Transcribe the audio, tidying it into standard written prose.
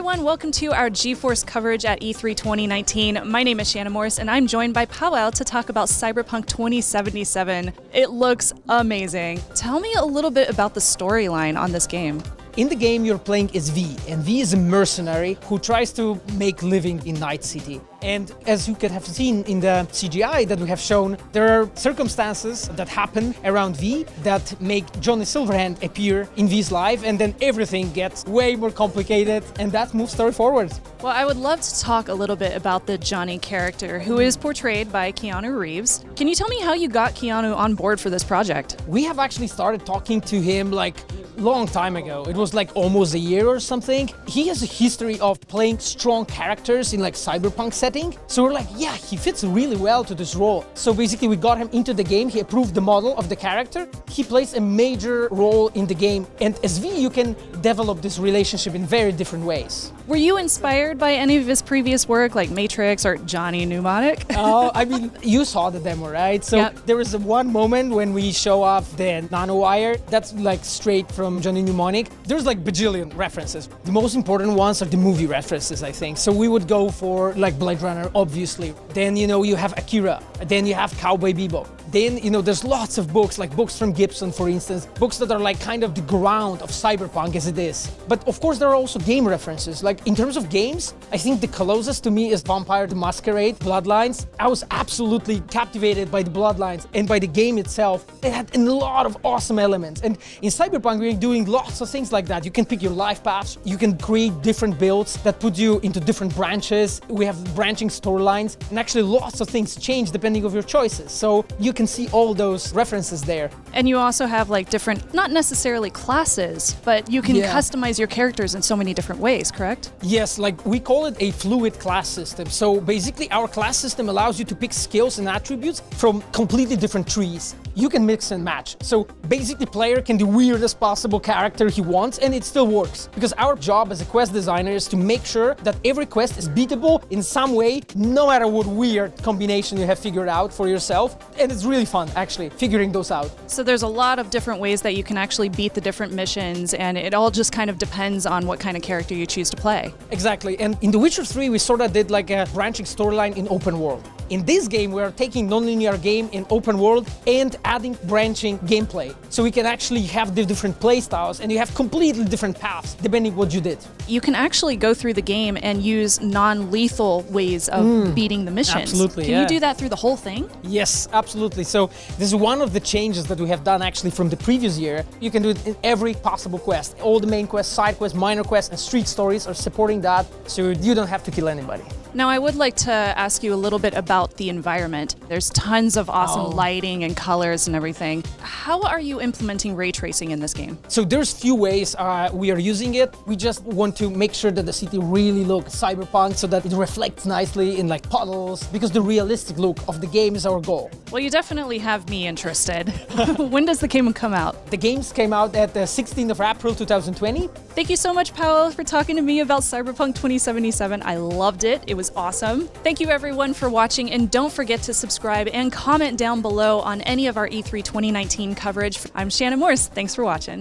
everyone, welcome to our GeForce coverage at E3 2019. My name is Shannon Morris and I'm joined by Pawel to talk about Cyberpunk 2077. It looks amazing. Tell me a little bit about the storyline on this game. In the game, you're playing as V, and V is a mercenary who tries to make living in Night City. And as you could have seen in the CGI that we have shown, there are circumstances that happen around V that make Johnny Silverhand appear in V's life, and then everything gets way more complicated, and that moves story forward. Well, I would love to talk a little bit about the Johnny character, who is portrayed by Keanu Reeves. Can you tell me how you got Keanu on board for this project? We have actually started talking to him like long time ago. It was like almost a year or something. He has a history of playing strong characters in like cyberpunk setting. So we're like, yeah, he fits really well to this role. So basically we got him into the game. He approved the model of the character. He plays a major role in the game. And as V, you can develop this relationship in very different ways. Were you inspired by any of his previous work, like Matrix or Johnny Mnemonic? Oh, I mean, you saw the demo, right? So Yep. There was one moment when we show off the nanowire. That's like straight from Johnny Mnemonic. There's like bajillion references. The most important ones are the movie references, I think. So we would go for like Blade Runner, obviously. Then, you have Akira. Then you have Cowboy Bebop. Then, there's lots of books, like books from Gibson, for instance, books that are like kind of the ground of cyberpunk as it is. But of course, there are also game references. Like in terms of games, I think the closest to me is Vampire the Masquerade, Bloodlines. I was absolutely captivated by the Bloodlines and by the game itself. It had a lot of awesome elements. And in Cyberpunk, we're doing lots of things like that. You can pick your life paths. You can create different builds that put you into different branches. We have branching storylines, and actually lots of things change depending on your choices. So you can see all those references there. And you also have like different, not necessarily classes, but you can customize your characters in so many different ways, correct? Yes, like we call it a fluid class system. So basically our class system allows you to pick skills and attributes from completely different trees. You can mix and match. So basically player can do weirdest possible character he wants and it still works. Because our job as a quest designer is to make sure that every quest is beatable in some way, no matter what weird combination you have figured out for yourself. And it's really fun, actually, figuring those out. So there's a lot of different ways that you can actually beat the different missions, and it all just kind of depends on what kind of character you choose to play. Exactly, and in The Witcher 3, we sort of did like a branching storyline in open world. In this game, we are taking non-linear game in open world and adding branching gameplay. So we can actually have the different playstyles and you have completely different paths depending what you did. You can actually go through the game and use non-lethal ways of beating the missions. Absolutely, Can you do that through the whole thing? Yes, absolutely. So this is one of the changes that we have done actually from the previous year. You can do it in every possible quest. All the main quests, side quests, minor quests, and street stories are supporting that, so you don't have to kill anybody. Now, I would like to ask you a little bit about the environment. There's tons of awesome lighting and colors and everything. How are you implementing ray tracing in this game? So there's few ways we are using it. We just want to make sure that the city really looks cyberpunk so that it reflects nicely in like puddles, because the realistic look of the game is our goal. Well, you definitely have me interested. When does the game come out? The games came out at the 16th of April 2020. Thank you so much, Pawel, for talking to me about Cyberpunk 2077. I loved it. It was awesome. Thank you everyone for watching, and don't forget to subscribe and comment down below on any of our E3 2019 coverage. I'm Shannon Morris. Thanks for watching.